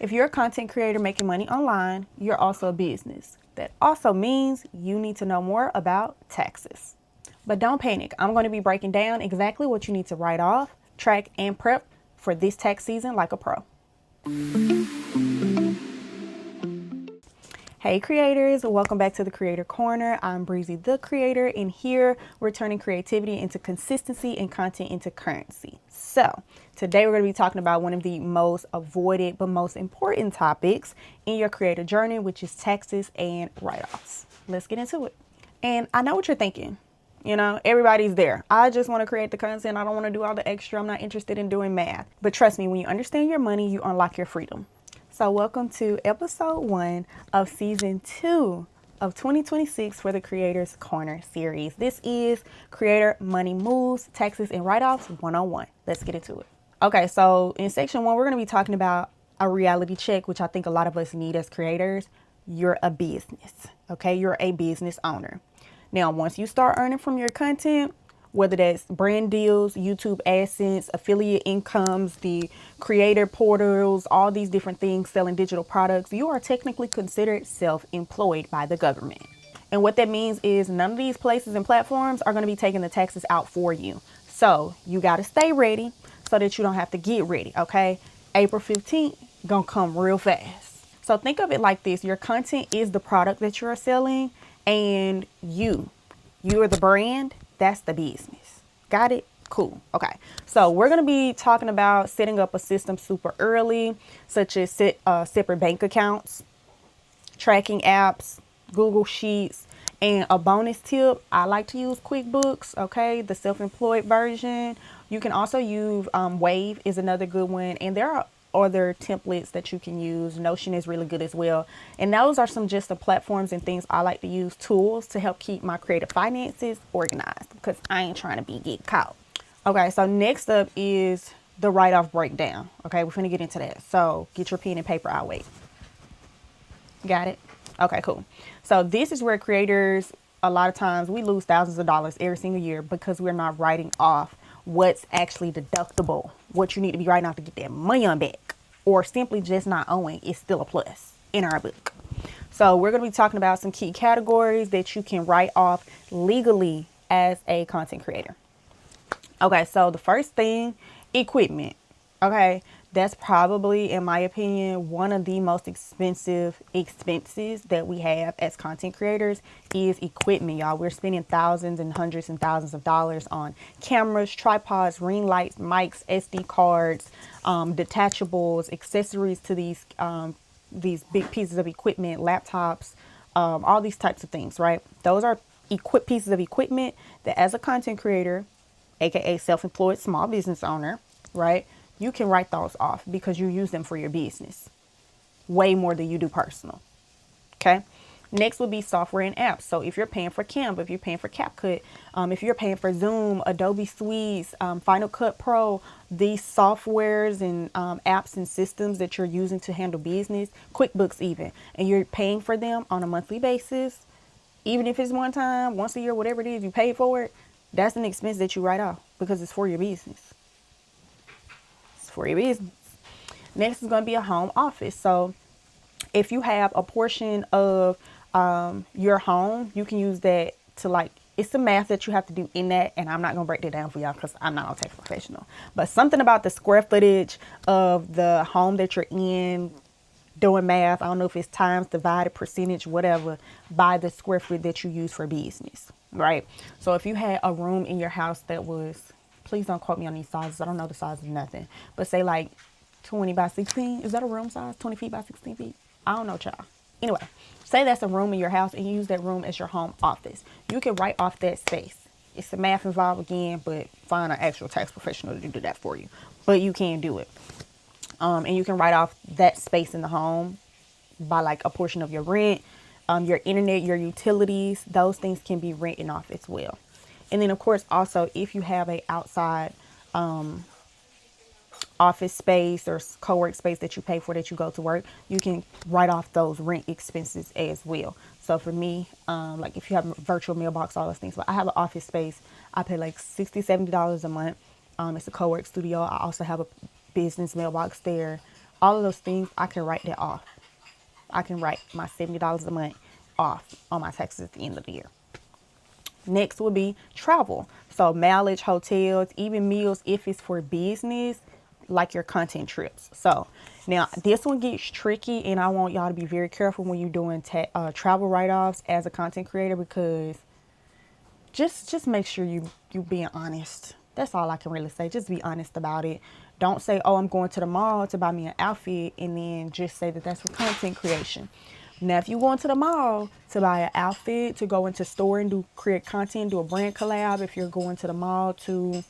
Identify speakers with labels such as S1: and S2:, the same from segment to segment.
S1: If you're a content creator making money online, you're also a business. That also means you need to know more about taxes. But don't panic. I'm going to be breaking down exactly what you need to write off, track, and prep for this tax season like a pro. Hey creators, welcome back to the Creator Corner. I'm Bree-Ze the Creator, and here we're turning creativity into consistency and content into currency. So today we're going to be talking about one of the most avoided but most important topics in your creator journey, which is taxes and write-offs. Let's get into it. And I know what you're thinking. You know, everybody's there. I just want to create the content. I don't want to do all the extra. I'm not interested in doing math. But trust me, when you understand your money, you unlock your freedom. So welcome to episode 1 of season 2 of 2026 for the Creators Corner series. This is Creator Money Moves, Taxes and Write-Offs 101. Let's get into it. Okay, so in section 1, we're going to be talking about a reality check, which I think a lot of us need as creators. You're a business, okay? You're a business owner. Now, once you start earning from your content, whether that's brand deals, YouTube AdSense, affiliate incomes, the creator portals, all these different things, selling digital products, you are technically considered self-employed by the government. And what that means is none of these places and platforms are going to be taking the taxes out for you. So you got to stay ready so that you don't have to get ready, okay? April 15th, gonna come real fast. So think of it like this. Your content is the product that you're selling, and you are the brand. That's the business. Got it? Cool. Okay. So we're going to be talking about setting up a system super early, such as separate bank accounts, tracking apps, Google Sheets, and a bonus tip. I like to use QuickBooks. Okay. The self-employed version. You can also use Wave is another good one. And there are other templates that you can use. Notion is really good as well. And those are some just the platforms and things I like to use, tools to help keep my creative finances organized, because I ain't trying to get caught. Okay, so next up is the write-off breakdown. Okay, we're gonna get into that. So get your pen and paper. I'll wait. Got it? Okay, cool. So this is where creators, a lot of times we lose thousands of dollars every single year because we're not writing off what's actually deductible, what you need to be writing off to get that money on back, or simply just not owing is still a plus in our book. So we're going to be talking about some key categories that you can write off legally as a content creator. Okay, so the first thing, equipment. Okay, that's probably, in my opinion, one of the most expensive expenses that we have as content creators is equipment, y'all. We're spending thousands and hundreds and thousands of dollars on cameras, tripods, ring lights, mics, SD cards, detachables, accessories to these big pieces of equipment, laptops, all these types of things, right? Those are pieces of equipment that as a content creator, aka self-employed small business owner, right, you can write those off because you use them for your business way more than you do personal. Okay. Next would be software and apps. So if you're paying for Canva, if you're paying for CapCut, if you're paying for Zoom, Adobe Suites, Final Cut Pro, these softwares and apps and systems that you're using to handle business, QuickBooks even, and you're paying for them on a monthly basis, even if it's one time, once a year, whatever it is, you pay for it, that's an expense that you write off because it's for your business. For your business. Next is going to be a home office. So if you have a portion of your home, you can use that to it's the math that you have to do in that. And I'm not going to break that down for y'all because I'm not a tax professional. But something about the square footage of the home that you're in, doing math. I don't know if it's times, divided, percentage, whatever, by the square foot that you use for business, right? So if you had a room in your house that was, please don't quote me on these sizes. I don't know the size of nothing. But say like 20 by 16. Is that a room size? 20 feet by 16 feet? I don't know, child. Anyway, say that's a room in your house and you use that room as your home office. You can write off that space. It's the math involved again, but find an actual tax professional to do that for you. But you can do it. And you can write off that space in the home by like a portion of your rent, your internet, your utilities. Those things can be written off as well. And then, of course, also, if you have a outside office space or co-work space that you pay for that you go to work, you can write off those rent expenses as well. So for me, like if you have a virtual mailbox, all those things, but I have an office space, I pay like $60-$70 a month. It's a co-work studio. I also have a business mailbox there. all of those things, I can write that off. I can write my $70 a month off on my taxes at the end of the year. Next would be travel. So mileage, hotels, even meals if it's for business, like your content trips. So now this one gets tricky, and I want y'all to be very careful when you're doing travel write-offs as a content creator, because just make sure you being honest. That's all I can really say. Just be honest about it. Don't say, oh, I'm going to the mall to buy me an outfit, and then just say that that's for content creation. Now, if you're going to the mall to buy an outfit, to go into store and create content, do a brand collab, if you're going to the mall to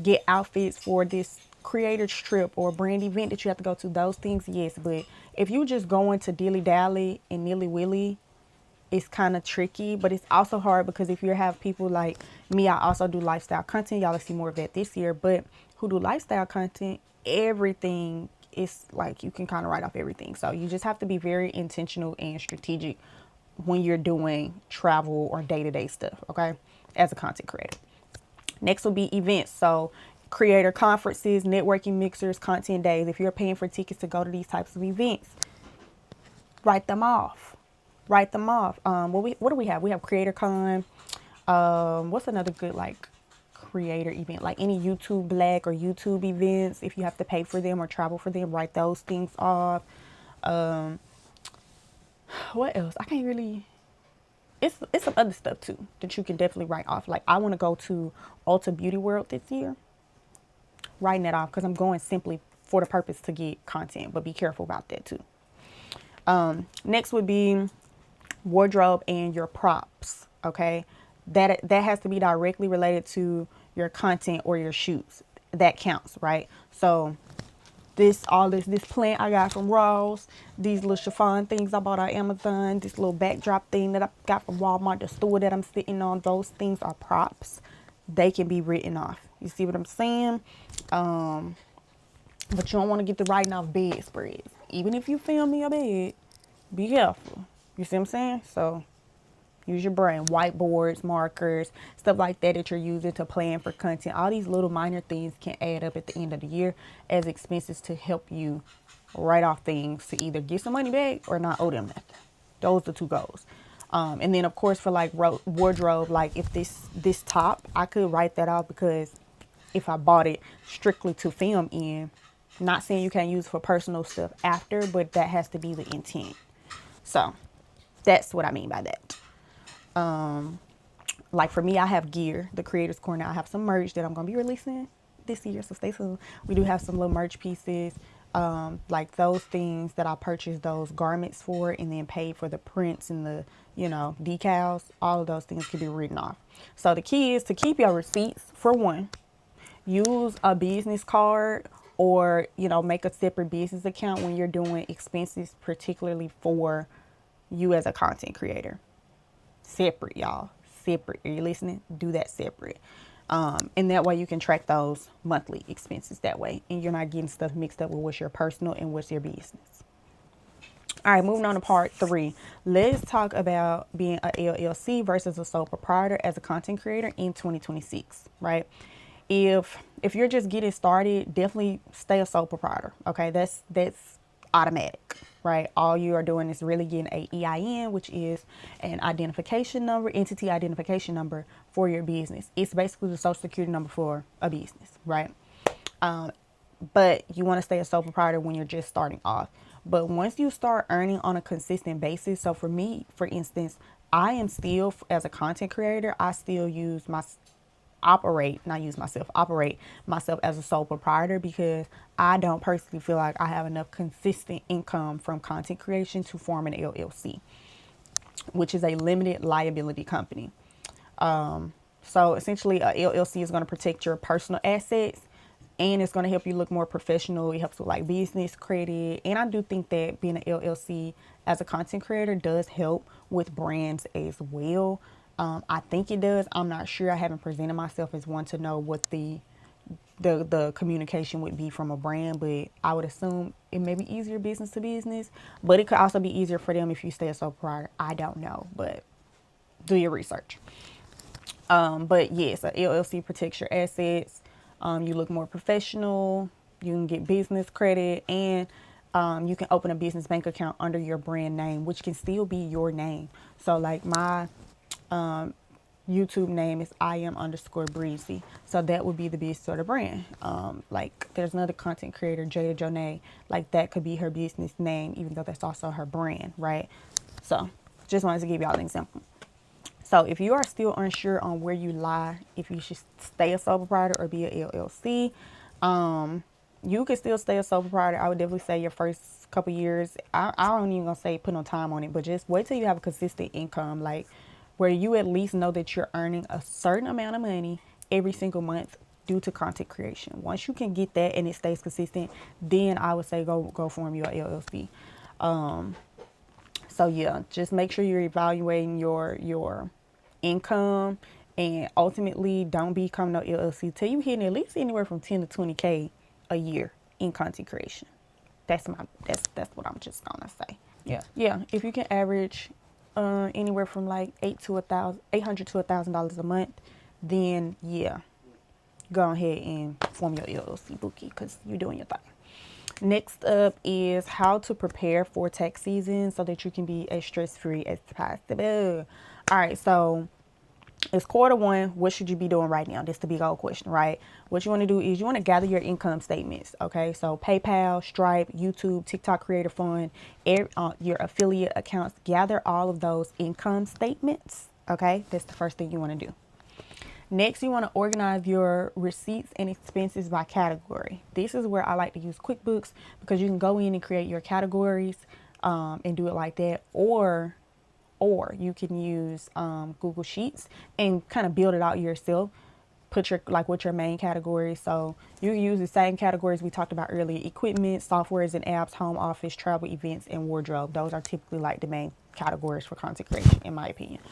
S1: get outfits for this creator's trip or brand event that you have to go to, those things, yes. But if you just going to dilly dally and nilly willy, it's kind of tricky. But it's also hard because if you have people like me, I also do lifestyle content. Y'all will see more of that this year. But who do lifestyle content, everything is like you can kind of write off everything. So you just have to be very intentional and strategic when you're doing travel or day-to-day stuff, okay, as a content creator. Next will be events. So creator conferences, networking mixers, content days. If you're paying for tickets to go to these types of events, write them off. Write them off. What do we have? We have Creator Con. What's another good like creator event? Like any YouTube Black or YouTube events. If you have to pay for them or travel for them, write those things off. What else? I can't really. It's some other stuff too that you can definitely write off. Like I want to go to Ulta Beauty World this year. Writing that off because I'm going simply for the purpose to get content, but be careful about that too. Next would be wardrobe and your props. Okay, that has to be directly related to your content or your shoots. That counts, right? So this plant I got from Ross, these little chiffon things I bought on Amazon, this little backdrop thing that I got from Walmart, the store that I'm sitting on, those things are props. They can be written off. You see what I'm saying? But you don't want to get the writing off bedspreads. Even if you film me a bed, be careful. You see what I'm saying? So use your brain. Whiteboards, markers, stuff like that that you're using to plan for content. All these little minor things can add up at the end of the year as expenses to help you write off things to either get some money back or not owe them nothing. Those are the two goals. And then of course for like wardrobe, like if this top, I could write that off because if I bought it strictly to film in, not saying you can't use it for personal stuff after, but that has to be the intent. So that's what I mean by that. Like for me, I have gear, the Creators Corner. I have some merch that I'm going to be releasing this year, so stay tuned. We do have some little merch pieces, like those things that I purchased those garments for and then paid for the prints and the, decals. All of those things can be written off. So the key is to keep your receipts for one. Use a business card or, make a separate business account when you're doing expenses, particularly for you as a content creator. Separate, y'all. Separate. Are you listening? Do that separate. And that way you can track those monthly expenses that way. And you're not getting stuff mixed up with what's your personal and what's your business. All right, moving on to part 3. Let's talk about being a LLC versus a sole proprietor as a content creator in 2026, right? If you're just getting started, definitely stay a sole proprietor. Okay, that's automatic, right? All you are doing is really getting a EIN, which is an identification number, entity identification number for your business. It's basically the social security number for a business, right? But you want to stay a sole proprietor when you're just starting off. But once you start earning on a consistent basis, so for me, for instance, I am still, as a content creator, I still operate myself as a sole proprietor because I don't personally feel like I have enough consistent income from content creation to form an LLC, which is a limited liability company. So essentially a LLC is going to protect your personal assets and it's going to help you look more professional. It helps with like business credit. And I do think that being an LLC as a content creator does help with brands as well. I think it does. I'm not sure. I haven't presented myself as one to know what the communication would be from a brand, but I would assume it may be easier business to business, but it could also be easier for them if you stay a sole proprietor. I don't know, but do your research. But yes, a LLC protects your assets. You look more professional. You can get business credit, and You can open a business bank account under your brand name, which can still be your name. So like my YouTube name is iam_Bree-Ze. So that would be the business or the brand. Like there's another content creator, Jada Jonay, like that could be her business name, even though that's also her brand, right? So just wanted to give y'all an example. So if you are still unsure on where you lie, if you should stay a sole proprietor or be a LLC, you can still stay a sole proprietor. I would definitely say your first couple years, I don't even gonna say put no time on it, but just wait till you have a consistent income, like where you at least know that you're earning a certain amount of money every single month due to content creation. Once you can get that and it stays consistent, then I would say go form your LLC. So yeah, just make sure you're evaluating your income, and ultimately don't become no LLC till you hitting at least anywhere from 10 to 20K a year in content creation. That's what I'm just gonna say. Yeah. If you can average anywhere from like $800 to $1,000 a month, then yeah, go ahead and form your LLC, bookie, because you're doing your thing. Next up is how to prepare for tax season so that you can be as stress-free as possible. All right, so it's quarter 1. What should you be doing right now? That's the big old question, right? What you want to do is you want to gather your income statements, okay? So PayPal, Stripe, YouTube, TikTok Creator Fund, your affiliate accounts. Gather all of those income statements, okay? That's the first thing you want to do. Next, you want to organize your receipts and expenses by category. This is where I like to use QuickBooks because you can go in and create your categories and do it like that. Or you can use Google Sheets and kind of build it out yourself. Put what's your main categories. So you can use the same categories we talked about earlier: equipment, softwares and apps, home office, travel, events, and wardrobe. Those are typically like the main categories for content creation, in my opinion.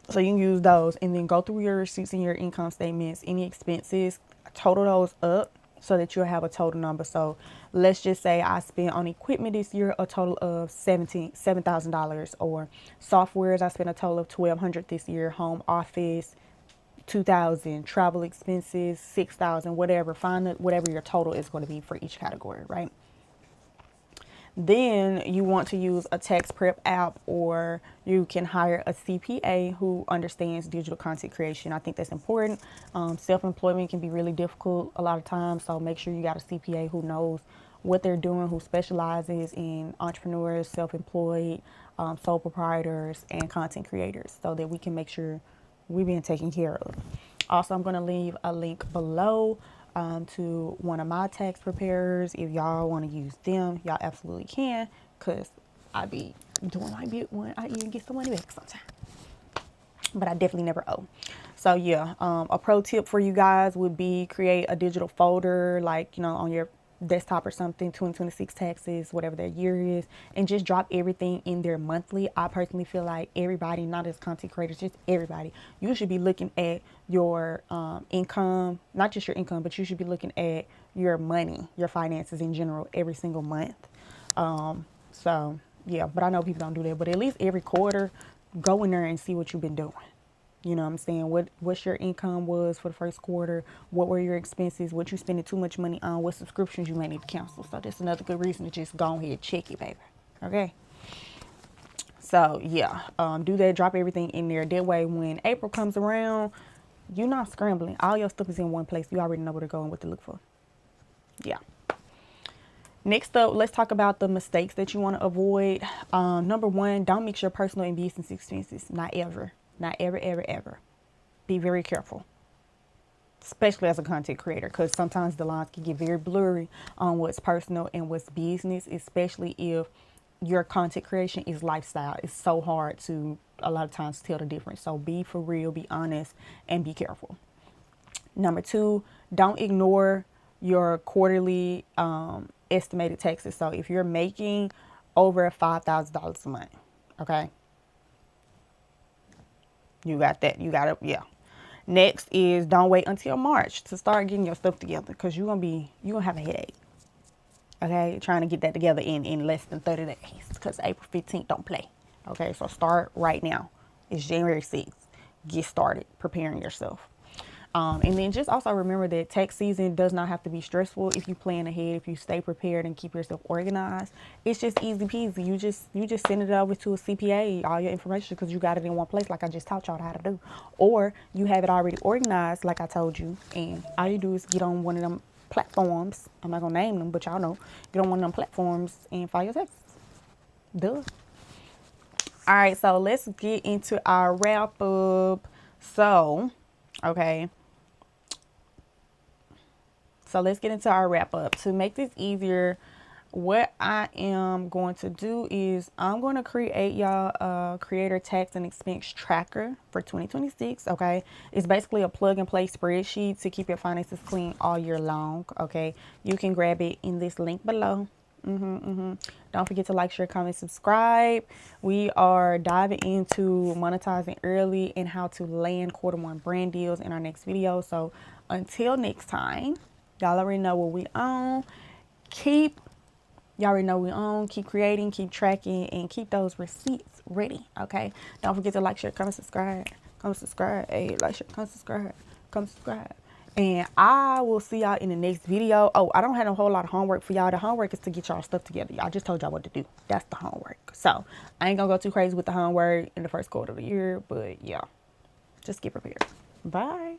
S1: So you can use those and then go through your receipts and your income statements, any expenses, total those up so that you'll have a total number. So let's just say I spent on equipment this year a total of $7,000, or softwares I spent a total of $1,200 this year, home office $2,000, travel expenses $6,000, whatever. Find whatever your total is going to be for each category, right? Then you want to use a tax prep app, or you can hire a CPA who understands digital content creation. I think that's important. Self-employment can be really difficult a lot of times, so make sure you got a CPA who knows what they're doing, who specializes in entrepreneurs, self-employed, sole proprietors, and content creators, so that we can make sure we're being taken care of. Also, I'm going to leave a link below to one of my tax preparers. If y'all want to use them, y'all absolutely can, because I be doing my bit when I even get some money back sometimes, but I definitely never owe. So yeah, a pro tip for you guys would be create a digital folder, like, on your desktop or something, 2026 taxes, whatever their year is, and just drop everything in there monthly. I personally feel like everybody, not as content creators, just everybody, you should be looking at your income, not just your income, but you should be looking at your money, your finances in general, every single month. So yeah, but I know people don't do that, but at least every quarter, go in there and see what you've been doing. You know what I'm saying? What's your income was for the first quarter? What were your expenses? What you spending too much money on? What subscriptions you may need to cancel? So that's another good reason to just go ahead and check it, baby. Okay. So yeah, do that. Drop everything in there. That way, when April comes around, you're not scrambling. All your stuff is in one place. You already know where to go and what to look for. Yeah. Next up, let's talk about the mistakes that you want to avoid. Number 1, don't mix your personal and business expenses. Not ever. Not ever, ever, ever. Be very careful, especially as a content creator, because sometimes the lines can get very blurry on what's personal and what's business, especially if your content creation is lifestyle. It's so hard to a lot of times tell the difference. So be for real, be honest, and be careful. Number 2, don't ignore your quarterly estimated taxes. So if you're making over $5,000 a month, okay, you got that. You got it. Yeah. Next is don't wait until March to start getting your stuff together, because you're gonna have a headache. Okay, trying to get that together in less than 30 days, because April 15th don't play. Okay, so start right now. It's January 6th. Get started preparing yourself. And then just also remember that tax season does not have to be stressful if you plan ahead, if you stay prepared and keep yourself organized. It's just easy peasy. You just send it over to a CPA, all your information, because you got it in one place like I just taught y'all how to do. Or you have it already organized like I told you, and all you do is get on one of them platforms. I'm not gonna name them, but y'all know. Get on one of them platforms and file your taxes. Duh. All right, so let's get into our wrap up. So, okay. So let's get into our wrap up. To make this easier, what I am going to do is I'm going to create y'all a creator tax and expense tracker for 2026. Okay, it's basically a plug and play spreadsheet to keep your finances clean all year long. Okay, you can grab it in this link below. Don't forget to like, share, comment, subscribe. We are diving into monetizing early and how to land Q1 brand deals in our next video. So until next time, y'all already know what we own. Y'all already know we own. Keep creating, keep tracking, and keep those receipts ready. Okay. Don't forget to like, share, comment, subscribe. Come subscribe. Hey, like, share, come subscribe. Come subscribe. And I will see y'all in the next video. Oh, I don't have a whole lot of homework for y'all. The homework is to get y'all stuff together. I just told y'all what to do. That's the homework. So I ain't gonna go too crazy with the homework in the first quarter of the year. But yeah, just get prepared. Bye.